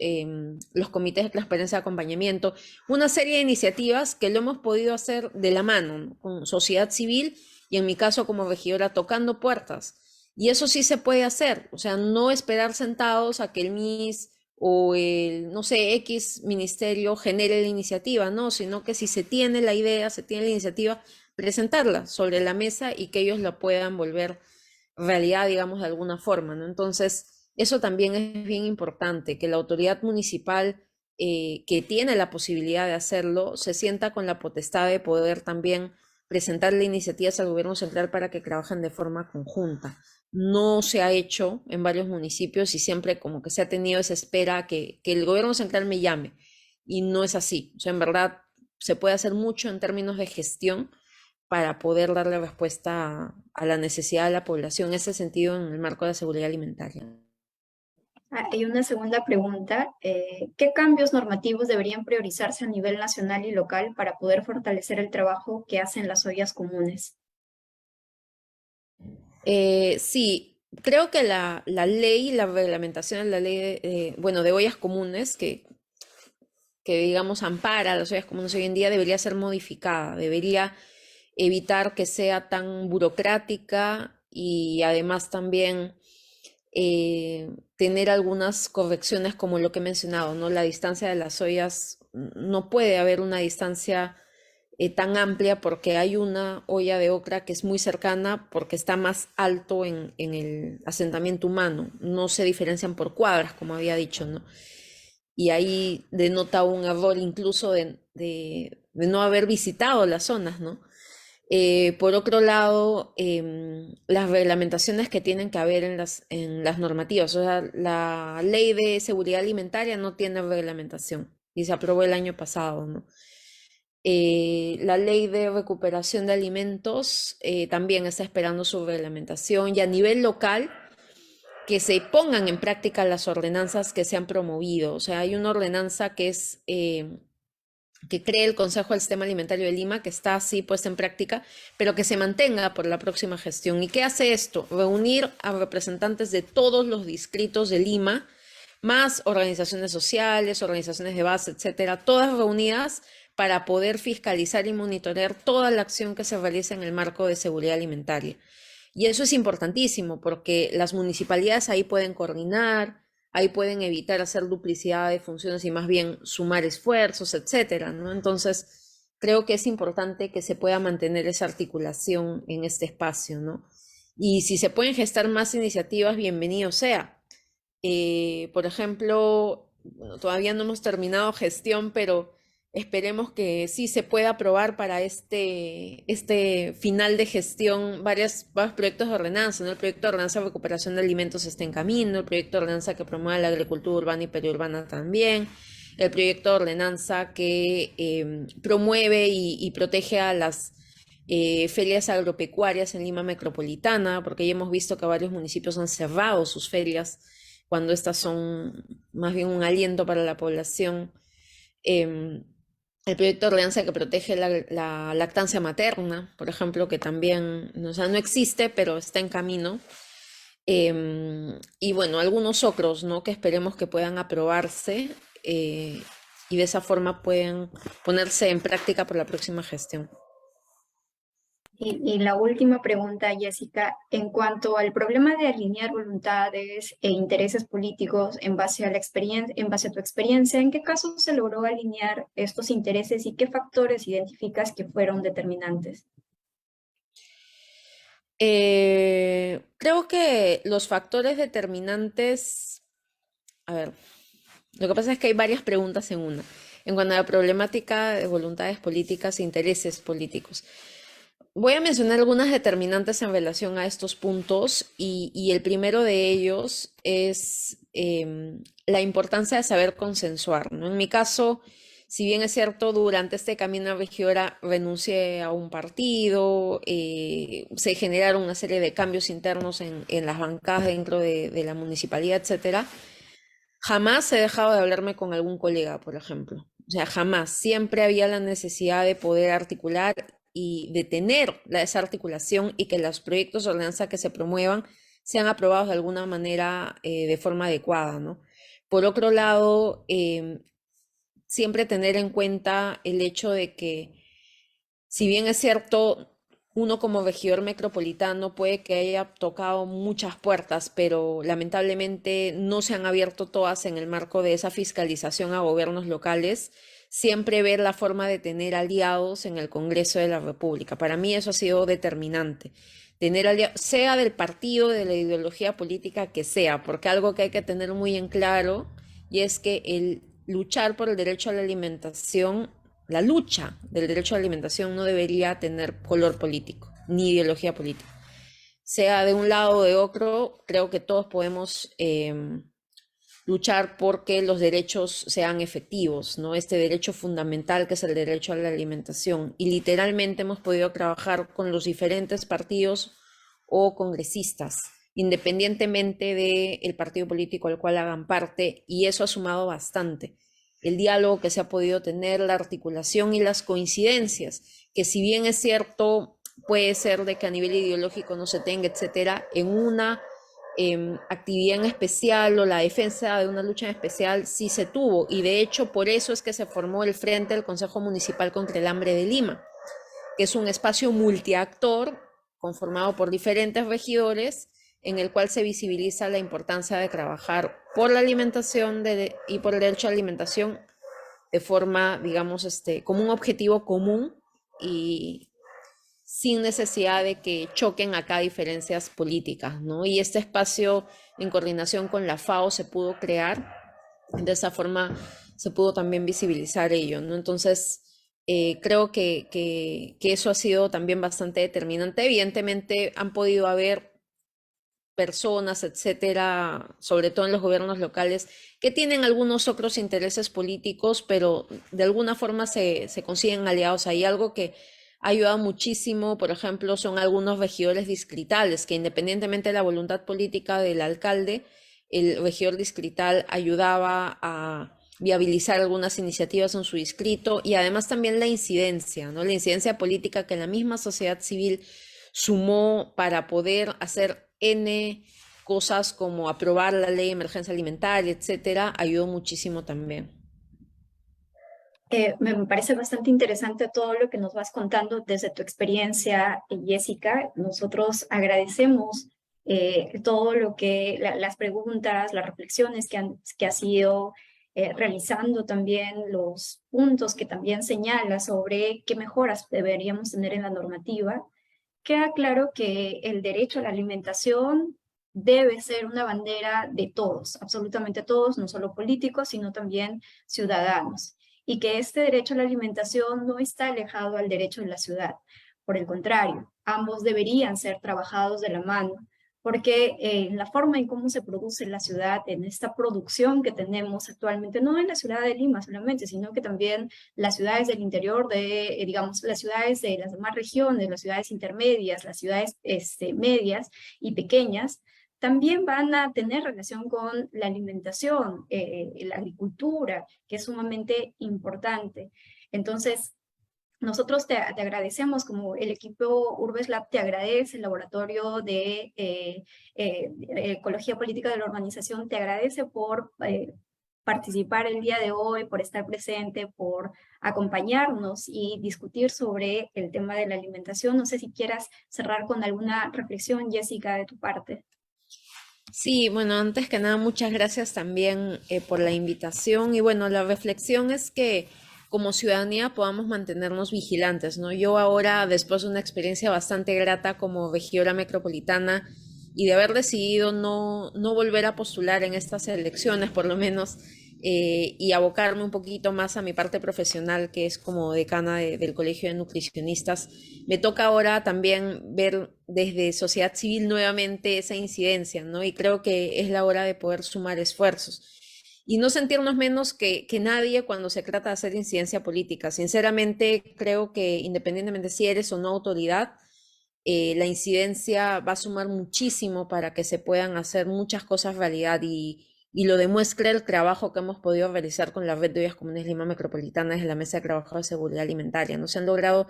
comités de transparencia de acompañamiento, una serie de iniciativas que lo hemos podido hacer de la mano, ¿no? Con sociedad civil y en mi caso como regidora tocando puertas. Y eso sí se puede hacer, o sea, no esperar sentados a que el MIS o el, no sé, X ministerio genere la iniciativa, no, sino que si se tiene la idea, se tiene la iniciativa, presentarla sobre la mesa y que ellos la puedan volver realidad, digamos, de alguna forma, ¿no? Entonces, eso también es bien importante, que la autoridad municipal que tiene la posibilidad de hacerlo, se sienta con la potestad de poder también presentarle iniciativas al gobierno central para que trabajen de forma conjunta. No se ha hecho en varios municipios y siempre como que se ha tenido esa espera que el gobierno central me llame y no es así. O sea, en verdad se puede hacer mucho en términos de gestión para poder darle respuesta a la necesidad de la población en ese sentido en el marco de la seguridad alimentaria. Hay una segunda pregunta. ¿Qué cambios normativos deberían priorizarse a nivel nacional y local para poder fortalecer el trabajo que hacen las ollas comunes? Sí, creo que la ley, la reglamentación de la ley bueno, de ollas comunes, que digamos ampara a las ollas comunes hoy en día, debería ser modificada, debería evitar que sea tan burocrática y además también tener algunas correcciones como lo que he mencionado, ¿no? La distancia de las ollas, no puede haber una distancia tan amplia porque hay una olla de ocra que es muy cercana porque está más alto en el asentamiento humano, no se diferencian por cuadras, como había dicho, ¿no? Y ahí denota un error incluso de no haber visitado las zonas, ¿no? Por otro lado, las reglamentaciones que tienen que haber en las normativas, o sea, la ley de seguridad alimentaria no tiene reglamentación y se aprobó el año pasado, ¿no? La ley de recuperación de alimentos también está esperando su reglamentación y a nivel local que se pongan en práctica las ordenanzas que se han promovido. O sea, hay una ordenanza que cree el Consejo del Sistema Alimentario de Lima, que está así puesta en práctica, pero que se mantenga por la próxima gestión. ¿Y qué hace esto? Reunir a representantes de todos los distritos de Lima, más organizaciones sociales, organizaciones de base, etcétera, todas reunidas para poder fiscalizar y monitorear toda la acción que se realiza en el marco de seguridad alimentaria. Y eso es importantísimo porque las municipalidades ahí pueden coordinar, ahí pueden evitar hacer duplicidad de funciones y más bien sumar esfuerzos, etcétera, ¿no? Entonces, creo que es importante que se pueda mantener esa articulación en este espacio, ¿no? Y si se pueden gestar más iniciativas, bienvenido sea. Por ejemplo, bueno, todavía no hemos terminado gestión, pero esperemos que sí se pueda aprobar para este final de gestión varios proyectos de ordenanza, ¿no? El proyecto de ordenanza de recuperación de alimentos está en camino, el proyecto de ordenanza que promueve la agricultura urbana y periurbana también, el proyecto de ordenanza que promueve y protege a las ferias agropecuarias en Lima Metropolitana, porque ya hemos visto que varios municipios han cerrado sus ferias cuando estas son más bien un aliento para la población. Em, el proyecto de ordenanza que protege la lactancia materna, por ejemplo, que también, o sea, no existe, pero está en camino. Y bueno, algunos otros, ¿no? Que esperemos que puedan aprobarse y de esa forma pueden ponerse en práctica por la próxima gestión. Y la última pregunta, Jessica, en cuanto al problema de alinear voluntades e intereses políticos en base a la experiencia, en base a tu experiencia, ¿en qué casos se logró alinear estos intereses y qué factores identificas que fueron determinantes? Creo que los factores determinantes, a ver, lo que pasa es que hay varias preguntas en una. En cuanto a la problemática de voluntades políticas e intereses políticos. Voy a mencionar algunas determinantes en relación a estos puntos y el primero de ellos es la importancia de saber consensuar, ¿no? En mi caso, si bien es cierto, durante este camino a regidora renuncié a un partido, se generaron una serie de cambios internos en las bancadas dentro de la municipalidad, etcétera. Jamás he dejado de hablarme con algún colega, por ejemplo. O sea, jamás. Siempre había la necesidad de poder articular y de tener esa articulación y que los proyectos de ordenanza que se promuevan sean aprobados de alguna manera de forma adecuada, ¿no? Por otro lado, siempre tener en cuenta el hecho de que, si bien es cierto, uno como regidor metropolitano puede que haya tocado muchas puertas, pero lamentablemente no se han abierto todas en el marco de esa fiscalización a gobiernos locales, siempre ver la forma de tener aliados en el Congreso de la República. Para mí eso ha sido determinante. Tener aliados, sea del partido, de la ideología política que sea, porque algo que hay que tener muy en claro y es que el luchar por el derecho a la alimentación, la lucha del derecho a la alimentación no debería tener color político ni ideología política. Sea de un lado o de otro, creo que todos podemos luchar porque los derechos sean efectivos, ¿no? Este derecho fundamental que es el derecho a la alimentación. Y literalmente hemos podido trabajar con los diferentes partidos o congresistas, independientemente del partido político al cual hagan parte, y eso ha sumado bastante. El diálogo que se ha podido tener, la articulación y las coincidencias, que si bien es cierto, puede ser de que a nivel ideológico no se tenga, etcétera, en una actividad en especial o la defensa de una lucha en especial sí se tuvo, y de hecho por eso es que se formó el Frente del Consejo Municipal contra el Hambre de Lima, que es un espacio multiactor conformado por diferentes regidores en el cual se visibiliza la importancia de trabajar por la alimentación y por el derecho a la alimentación de forma, digamos, como un objetivo común y sin necesidad de que choquen acá diferencias políticas, ¿no? Y este espacio en coordinación con la FAO se pudo crear, de esa forma se pudo también visibilizar ello, ¿no? Entonces, creo que eso ha sido también bastante determinante. Evidentemente han podido haber personas, etcétera, sobre todo en los gobiernos locales, que tienen algunos otros intereses políticos, pero de alguna forma se consiguen aliados. Hay algo que ha ayudado muchísimo, por ejemplo, son algunos regidores distritales, que independientemente de la voluntad política del alcalde, el regidor distrital ayudaba a viabilizar algunas iniciativas en su distrito, y además también la incidencia, ¿no? La incidencia política que la misma sociedad civil sumó para poder hacer N cosas como aprobar la ley de emergencia alimentaria, etcétera, ayudó muchísimo también. Me parece bastante interesante todo lo que nos vas contando desde tu experiencia, Jessica. Nosotros agradecemos todo lo que, las preguntas, las reflexiones que has ido realizando, también los puntos que también señalas sobre qué mejoras deberíamos tener en la normativa. Queda claro que el derecho a la alimentación debe ser una bandera de todos, absolutamente todos, no solo políticos, sino también ciudadanos, y que este derecho a la alimentación no está alejado al derecho de la ciudad. Por el contrario, ambos deberían ser trabajados de la mano, porque la forma en cómo se produce en la ciudad, en esta producción que tenemos actualmente, no en la ciudad de Lima solamente, sino que también las ciudades del interior de, digamos, las ciudades de las demás regiones, las ciudades intermedias, las ciudades medias y pequeñas, también van a tener relación con la alimentación, la agricultura, que es sumamente importante. Entonces, nosotros te agradecemos, como el equipo Urbes Lab te agradece, el laboratorio de Ecología Política de la Organización te agradece por participar el día de hoy, por estar presente, por acompañarnos y discutir sobre el tema de la alimentación. No sé si quieras cerrar con alguna reflexión, Jessica, de tu parte. Sí, bueno, antes que nada, muchas gracias también por la invitación. Y bueno, la reflexión es que como ciudadanía podamos mantenernos vigilantes, ¿no? Yo ahora, después de una experiencia bastante grata como regidora metropolitana y de haber decidido no volver a postular en estas elecciones, por lo menos, y abocarme un poquito más a mi parte profesional, que es como decana del Colegio de Nutricionistas, me toca ahora también ver desde sociedad civil nuevamente esa incidencia, ¿no? Y creo que es la hora de poder sumar esfuerzos y no sentirnos menos que nadie cuando se trata de hacer incidencia política. Sinceramente, creo que independientemente si eres o no autoridad, la incidencia va a sumar muchísimo para que se puedan hacer muchas cosas realidad, y lo demuestra el trabajo que hemos podido realizar con la Red de Ollas Comunes Lima Metropolitana desde la Mesa de Trabajo de Seguridad Alimentaria. Nos han logrado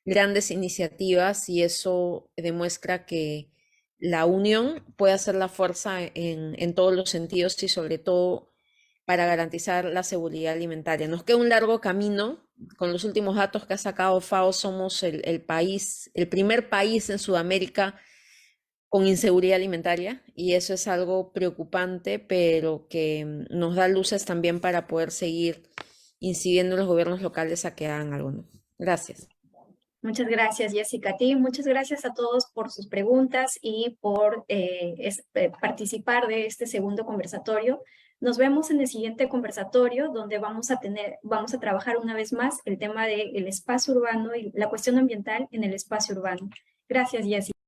grandes iniciativas y eso demuestra que la unión puede hacer la fuerza en todos los sentidos y sobre todo para garantizar la seguridad alimentaria. Nos queda un largo camino. Con los últimos datos que ha sacado FAO, somos el país, el primer país en Sudamérica con inseguridad alimentaria, y eso es algo preocupante, pero que nos da luces también para poder seguir incidiendo en los gobiernos locales a que hagan algo, ¿no? Gracias. Muchas gracias, Jessica. A ti, muchas gracias a todos por sus preguntas y por participar de este segundo conversatorio. Nos vemos en el siguiente conversatorio, donde vamos a trabajar una vez más el tema del espacio urbano y la cuestión ambiental en el espacio urbano. Gracias, Jessica.